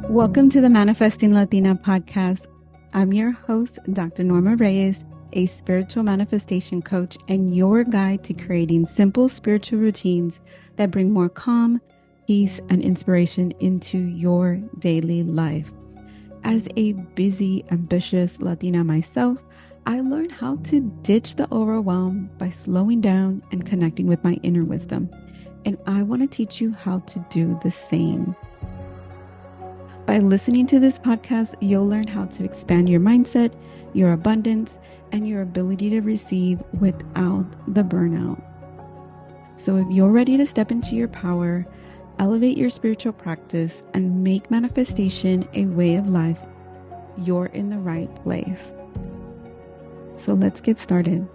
Welcome to the Manifesting Latina podcast. I'm your host, Dr. Norma Reyes, a spiritual manifestation coach and your guide to creating simple spiritual routines that bring more calm, peace, and inspiration into your daily life. As a busy, ambitious Latina myself, I learned how to ditch the overwhelm by slowing down and connecting with my inner wisdom. And I want to teach you how to do the same. By listening to this podcast, you'll learn how to expand your mindset, your abundance, and your ability to receive without the burnout. So if you're ready to step into your power, elevate your spiritual practice, and make manifestation a way of life, you're in the right place. So let's get started.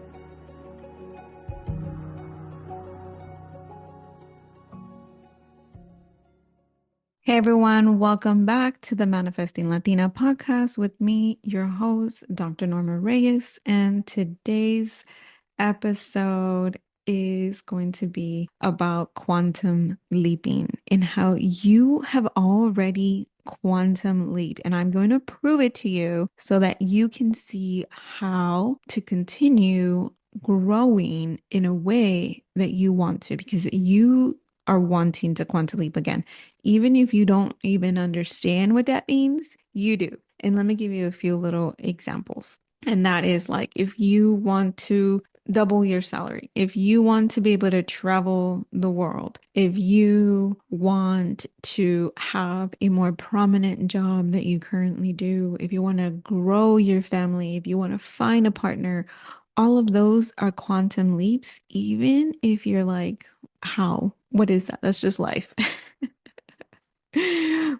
Hey everyone, welcome back to the Manifesting Latina podcast with me, your host, Dr. Norma Reyes. And today's episode is going to be about quantum leaping and how you have already quantum leap. And I'm going to prove it to you so that you can see how to continue growing in a way that you want to, because you are wanting to quantum leap again. Even if you don't even understand what that means, you do. And let me give you a few little examples. And that is like if you want to double your salary, if you want to be able to travel the world, if you want to have a more prominent job that you currently do, if you want to grow your family, if you want to find a partner, all of those are quantum leaps, even if you're like, how? What is that? That's just life.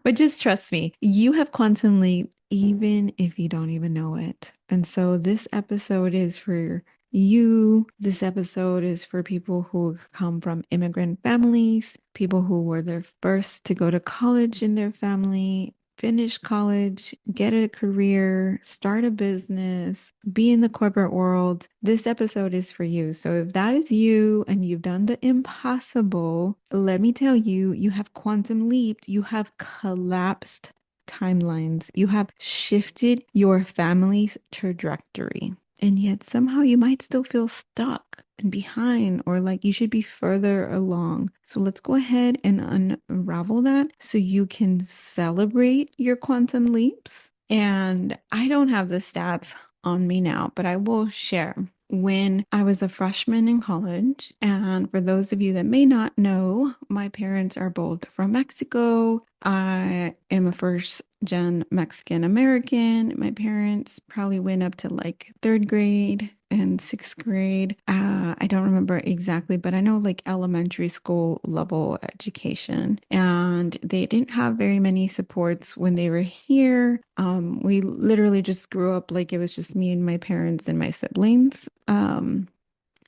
But just trust me, you have quantum leap even if you don't even know it. And so this episode is for you. This episode is for people who come from immigrant families, people who were the first to go to college in their family, finish college, get a career, start a business, be in the corporate world. This episode is for you. So if that is you and you've done the impossible, let me tell you, you have quantum leaped. You have collapsed timelines. You have shifted your family's trajectory. And yet somehow you might still feel stuck and behind, or like you should be further along. So let's go ahead and unravel that so you can celebrate your quantum leaps. And I don't have the stats on me now, but I will share. When I was a freshman in college, and for those of you that may not know, my parents are both from Mexico. I am a first-gen Mexican American. My parents probably went up to like third grade and sixth grade. I don't remember exactly, but I know like elementary school level education. And they didn't have very many supports when they were here. We literally just grew up like it was just me and my parents and my siblings.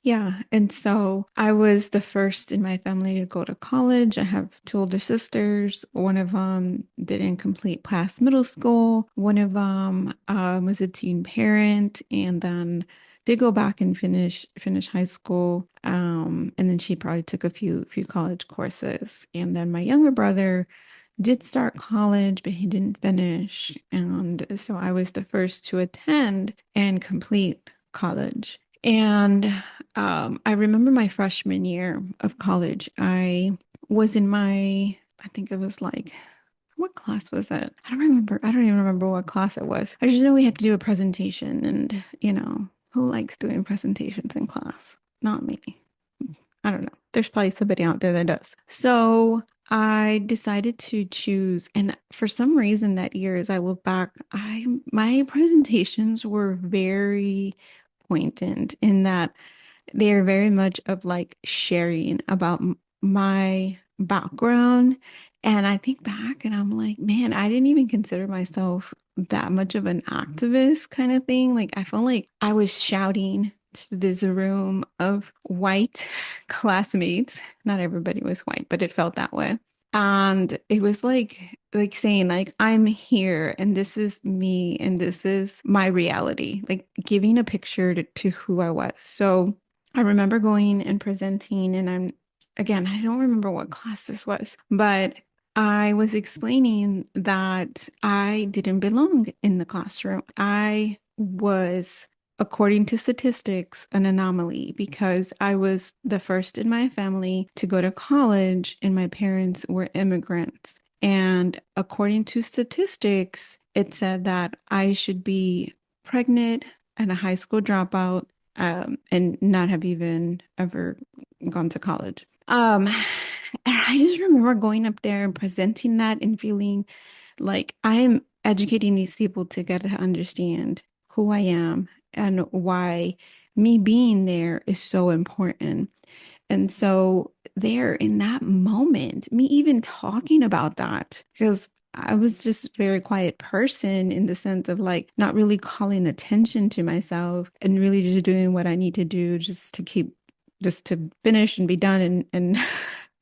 Yeah. And so I was the first in my family to go to college. I have two older sisters. One of them didn't complete past middle school. One of them was a teen parent and then did go back and finish high school. And then she probably took a few college courses. And then my younger brother did start college, but he didn't finish. And so I was the first to attend and complete college. And I remember my freshman year of college, I was in I think it was like, what class was it? I don't remember. I don't even remember what class it was. I just know we had to do a presentation and, who likes doing presentations in class? Not me. I don't know. There's probably somebody out there that does. So I decided to choose, and for some reason that year, as I look back, my presentations were very poignant in that they are very much of like sharing about my background. And I think back and I'm like, man, I didn't even consider myself that much of an activist kind of thing. Like I felt like I was shouting to this room of white classmates. Not everybody was white, but it felt that way. And it was like saying like I'm here and this is me and this is my reality, like giving a picture to who I was. So I remember going and presenting and I don't remember what class this was, but I was explaining that I didn't belong in the classroom. I was, according to statistics, an anomaly because I was the first in my family to go to college and my parents were immigrants. And according to statistics, it said that I should be pregnant and a high school dropout, and not have even ever gone to college. I just remember going up there and presenting that and feeling like I am educating these people to get to understand who I am and why me being there is so important. And so there in that moment, me even talking about that, because I was just a very quiet person in the sense of like not really calling attention to myself and really just doing what I need to do just to finish and be done and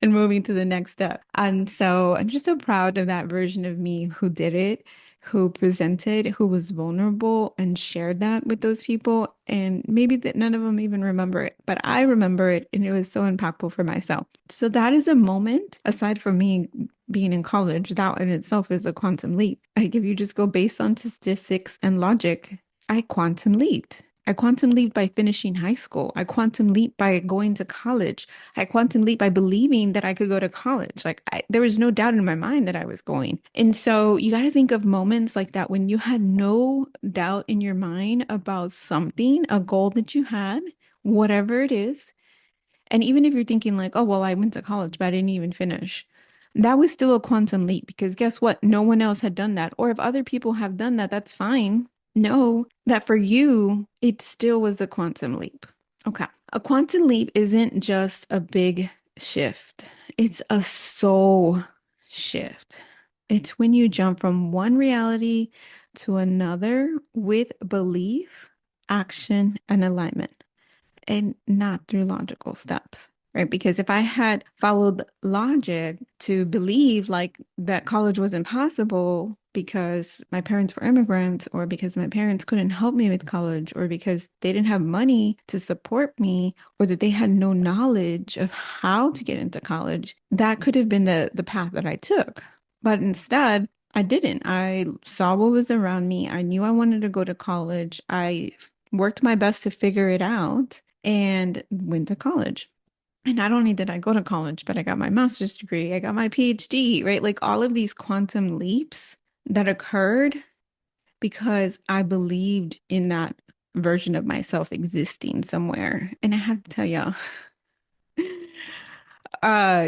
and moving to the next step. And so I'm just so proud of that version of me who did it, who presented, who was vulnerable and shared that with those people. And maybe that none of them even remember it, but I remember it and it was so impactful for myself. So that is a moment, aside from me being in college, that in itself is a quantum leap. Like if you just go based on statistics and logic, I quantum leaped. I quantum leaped by finishing high school. I quantum leaped by going to college. I quantum leap by believing that I could go to college. There was no doubt in my mind that I was going. And so you got to think of moments like that when you had no doubt in your mind about something, a goal that you had, whatever it is. And even if you're thinking like, oh, well, I went to college, but I didn't even finish. That was still a quantum leap because guess what? No one else had done that. Or if other people have done that, that's fine. Know that for you, it still was a quantum leap. Okay. A quantum leap isn't just a big shift, it's a soul shift. It's when you jump from one reality to another with belief, action, and alignment and not through logical steps, right? Because if I had followed logic to believe like that college was impossible because my parents were immigrants, or because my parents couldn't help me with college, or because they didn't have money to support me, or that they had no knowledge of how to get into college, that could have been the path that I took. But instead, I didn't. I saw what was around me. I knew I wanted to go to college. I worked my best to figure it out and went to college. And not only did I go to college, but I got my master's degree, I got my PhD, right? Like all of these quantum leaps that occurred because I believed in that version of myself existing somewhere. And I have to tell y'all, uh,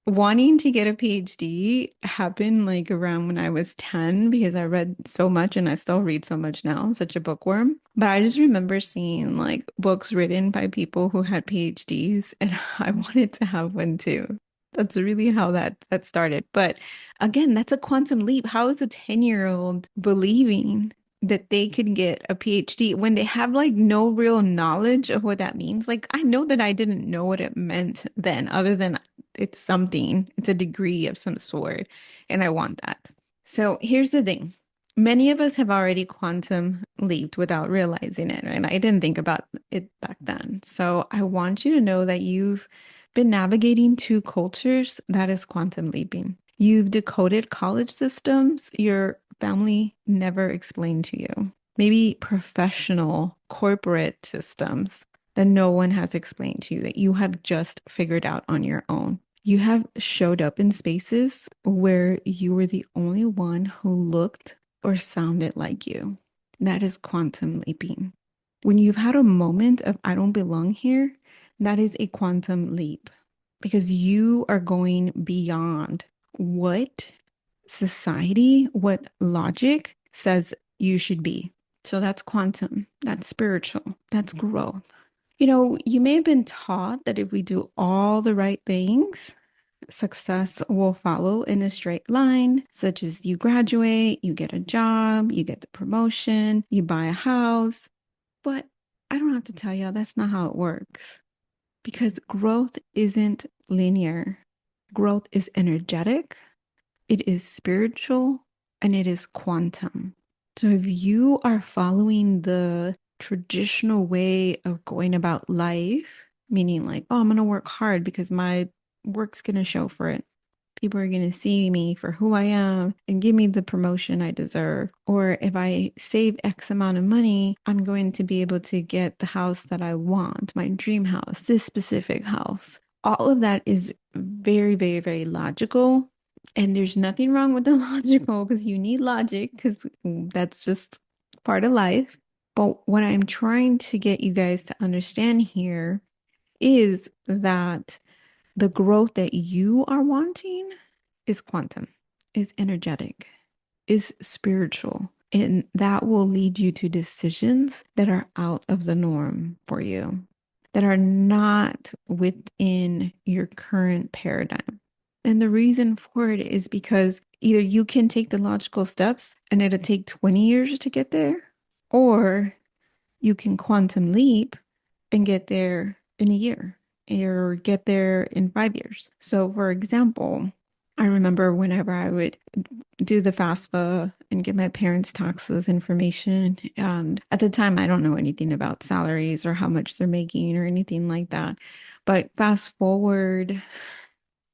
wanting to get a PhD happened like around when I was 10 because I read so much and I still read so much now. I'm such a bookworm. But I just remember seeing like books written by people who had PhDs and I wanted to have one too. That's really how that started. But again, that's a quantum leap. How is a 10-year-old believing that they could get a PhD when they have like no real knowledge of what that means? Like I know that I didn't know what it meant then, other than it's something, it's a degree of some sort, and I want that. So here's the thing. Many of us have already quantum leaped without realizing it, and I didn't think about it back then. So I want you to know that you've been navigating two cultures that is quantum leaping. You've decoded college systems your family never explained to you. Maybe professional corporate systems that no one has explained to you that you have just figured out on your own. You have showed up in spaces where you were the only one who looked or sounded like you. That is quantum leaping. When you've had a moment of, I don't belong here, that is a quantum leap because you are going beyond what society, what logic says you should be. So that's quantum, that's spiritual, that's growth. You know, you may have been taught that if we do all the right things, success will follow in a straight line, such as you graduate, you get a job, you get the promotion, you buy a house. But I don't have to tell y'all that's not how it works because growth isn't linear. Growth is energetic, it is spiritual, and it is quantum. So if you are following the traditional way of going about life, meaning like, oh, I'm going to work hard because my work's going to show for it. People are going to see me for who I am and give me the promotion I deserve. Or if I save X amount of money, I'm going to be able to get the house that I want, my dream house, this specific house. All of that is very, very, very logical. And there's nothing wrong with the logical because you need logic because that's just part of life. But what I'm trying to get you guys to understand here is that the growth that you are wanting is quantum, is energetic, is spiritual. And that will lead you to decisions that are out of the norm for you, that are not within your current paradigm. And the reason for it is because either you can take the logical steps and it'll take 20 years to get there, or you can quantum leap and get there in a year or get there in 5 years. So, for example, I remember whenever I would do the FAFSA and get my parents' taxes information. And at the time, I don't know anything about salaries or how much they're making or anything like that. But fast forward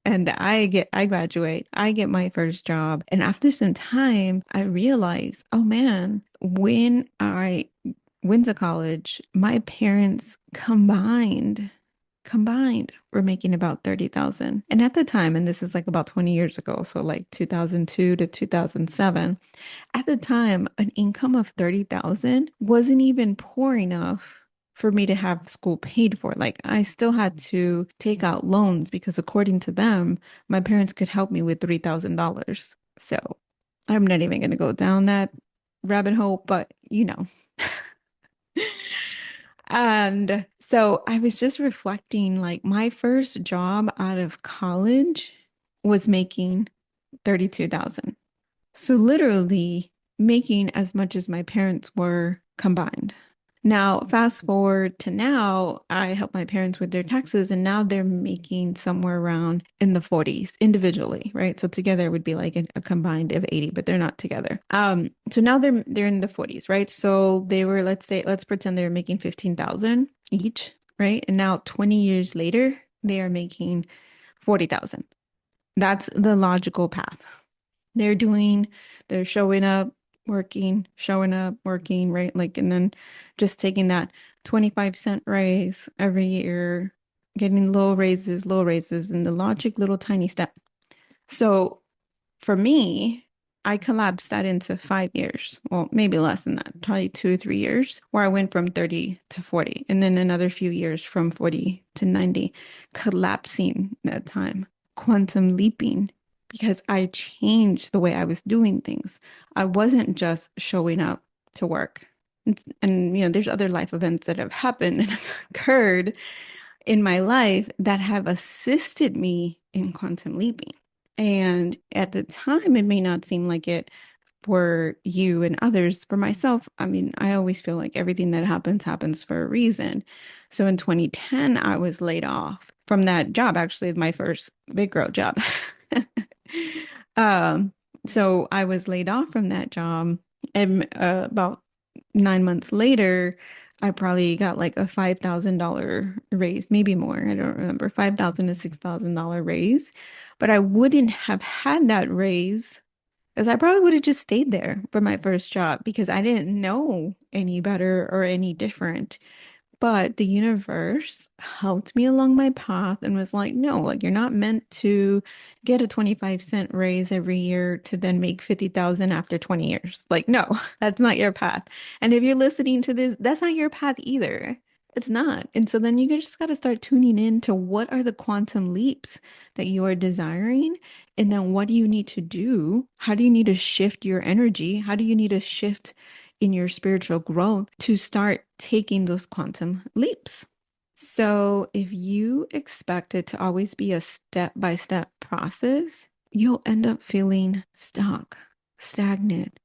and I graduate, I get my first job. And after some time, I realize, oh man, when I went to college, my parents combined were making about 30,000. And at the time, and this is like about 20 years ago, so like 2002 to 2007, at the time, an income of 30,000 wasn't even poor enough for me to have school paid for. Like I still had to take out loans because according to them, my parents could help me with $3,000. So I'm not even going to go down that rabbit hole, but you know. And so I was just reflecting like my first job out of college was making 32,000. So literally making as much as my parents were combined. Now, fast forward to now, I help my parents with their taxes, and now they're making somewhere around in the 40s individually, right? So together it would be like a combined of 80, but they're not together. So now they're in the 40s, right? So they were, let's pretend they were making 15,000 each, right? And now 20 years later, they are making 40,000. That's the logical path. They're doing, they're showing up, working, right? Like, and then just taking that 25-cent raise every year, getting little raises, and the logic little tiny step. So for me, I collapsed that into 5 years. Well, maybe less than that, probably 2 or 3 years, where I went from 30 to 40, and then another few years from 40 to 90, collapsing that time, quantum leaping, because I changed the way I was doing things. I wasn't just showing up to work. And there's other life events that have happened and have occurred in my life that have assisted me in quantum leaping. And at the time, it may not seem like it for you and others. For myself, I mean, I always feel like everything that happens for a reason. So in 2010, I was laid off from that job, actually, my first big girl job. Um, so I was laid off from that job, and about 9 months later, I probably got like a $5,000 raise, maybe more. I don't remember, $5,000 to $6,000 raise. But I wouldn't have had that raise because I probably would have just stayed there for my first job because I didn't know any better or any different. But the universe helped me along my path and was like, no, like you're not meant to get a 25-cent raise every year to then make 50,000 after 20 years. Like, no, that's not your path. And if you're listening to this, that's not your path either. It's not. And so then you just got to start tuning in to what are the quantum leaps that you are desiring? And then what do you need to do? How do you need to shift your energy? How do you need to shift in your spiritual growth to start taking those quantum leaps? So, if you expect it to always be a step-by-step process, you'll end up feeling stuck, stagnant,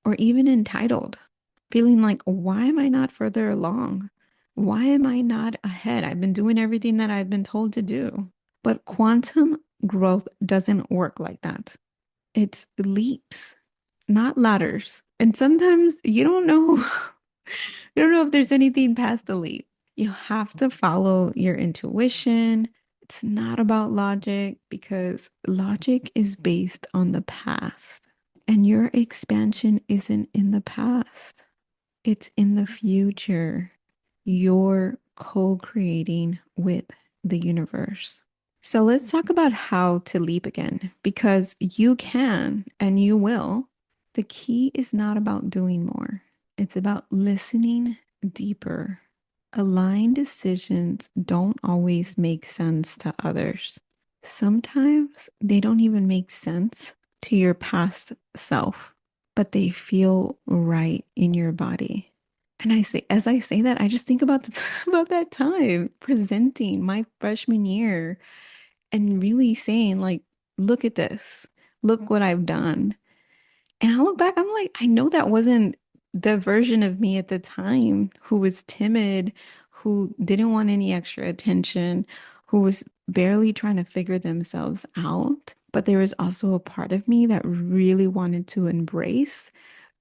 or even entitled, feeling like, why am I not further along? Why am I not ahead? I've been doing everything that I've been told to do. But quantum growth doesn't work like that. It's leaps, not ladders. And sometimes you don't know, you don't know if there's anything past the leap. You have to follow your intuition. It's not about logic because logic is based on the past. And your expansion isn't in the past, it's in the future. You're co creating with the universe. So let's talk about how to leap again because you can and you will. The key is not about doing more, it's about listening deeper. Aligned decisions don't always make sense to others. Sometimes they don't even make sense to your past self, but they feel right in your body. And as I say that, I just think about about that time presenting my freshman year and really saying, like, look at this, look what I've done. And I look back, I'm like, I know that wasn't the version of me at the time who was timid, who didn't want any extra attention, who was barely trying to figure themselves out. But there was also a part of me that really wanted to embrace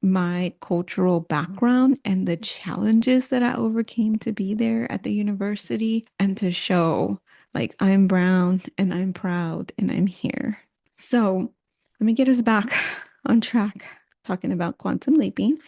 my cultural background and the challenges that I overcame to be there at the university and to show like I'm brown and I'm proud and I'm here. So let me get us back on track talking about quantum leaping.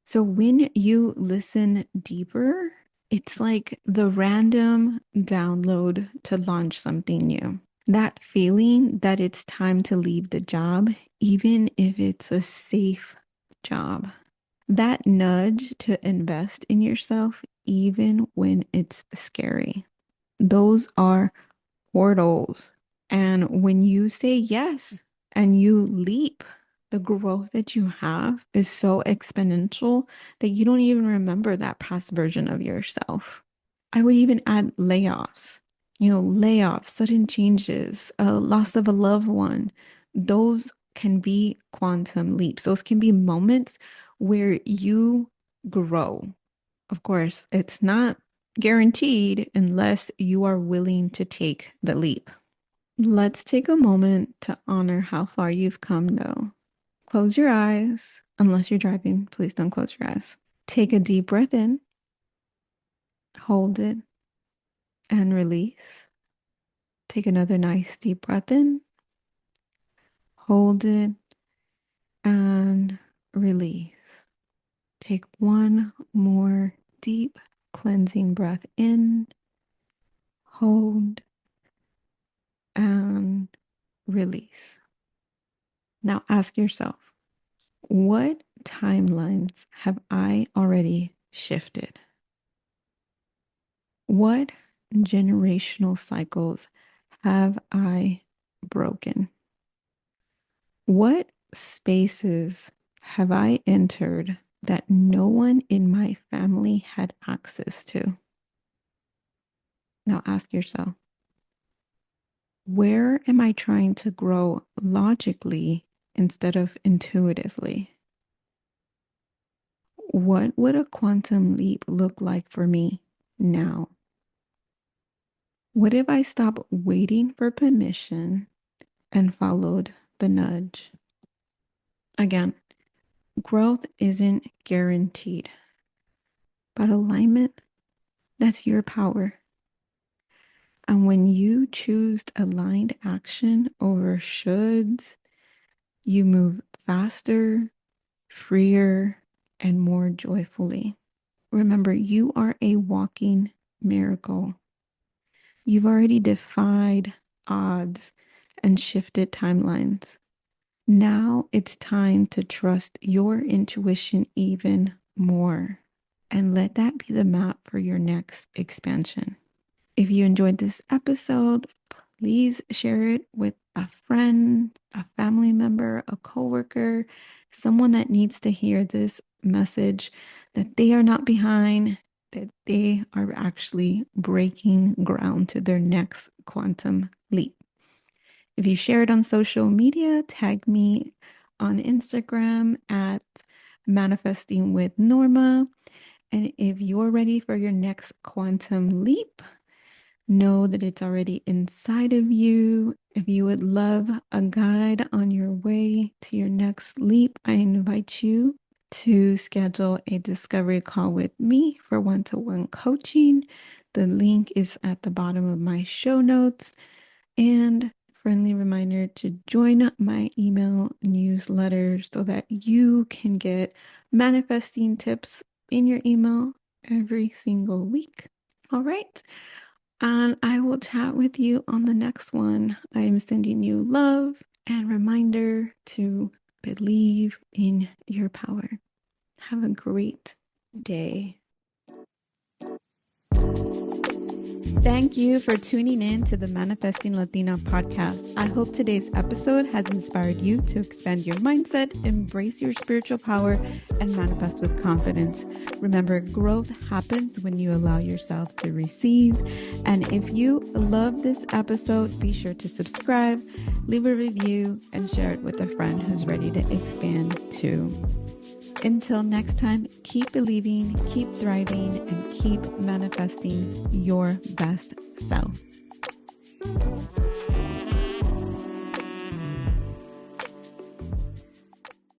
So when you listen deeper, it's like the random download to launch something new. That feeling that it's time to leave the job, even if it's a safe job. That nudge to invest in yourself, even when it's scary. Those are portals. And when you say yes and you leap, the growth that you have is so exponential that you don't even remember that past version of yourself. I would even add layoffs, layoffs, sudden changes, a loss of a loved one. Those can be quantum leaps. Those can be moments where you grow. Of course, it's not guaranteed unless you are willing to take the leap. Let's take a moment to honor how far you've come, though. Close your eyes. Unless you're driving, please don't close your eyes. Take a deep breath in, hold it, and release. Take another nice deep breath in, hold it, and release. Take one more deep cleansing breath in, hold, and release. Now ask yourself, what timelines have I already shifted? What generational cycles have I broken? What spaces have I entered that no one in my family had access to? Now ask yourself, where am I trying to grow logically instead of intuitively? What would a quantum leap look like for me now? What if I stopped waiting for permission and followed the nudge? Again, growth isn't guaranteed, but alignment, that's your power. And when you choose aligned action over shoulds, you move faster, freer, and more joyfully. Remember, you are a walking miracle. You've already defied odds and shifted timelines. Now it's time to trust your intuition even more and let that be the map for your next expansion. If you enjoyed this episode, please share it with a friend, a family member, a coworker, someone that needs to hear this message that they are not behind, that they are actually breaking ground to their next quantum leap. If you share it on social media, tag me on Instagram at manifesting with Norma. And if you're ready for your next quantum leap, know that it's already inside of you. If you would love a guide on your way to your next leap, I invite you to schedule a discovery call with me for one-to-one coaching. The link is at the bottom of my show notes. And friendly reminder to join my email newsletter so that you can get manifesting tips in your email every single week. All right. And I will chat with you on the next one. I am sending you love and reminder to believe in your power. Have a great day. Thank you for tuning in to the Manifesting Latina podcast. I hope today's episode has inspired you to expand your mindset, embrace your spiritual power, and manifest with confidence. Remember, growth happens when you allow yourself to receive. And if you love this episode, be sure to subscribe, leave a review, and share it with a friend who's ready to expand too. Until next time, keep believing, keep thriving, and keep manifesting your best self.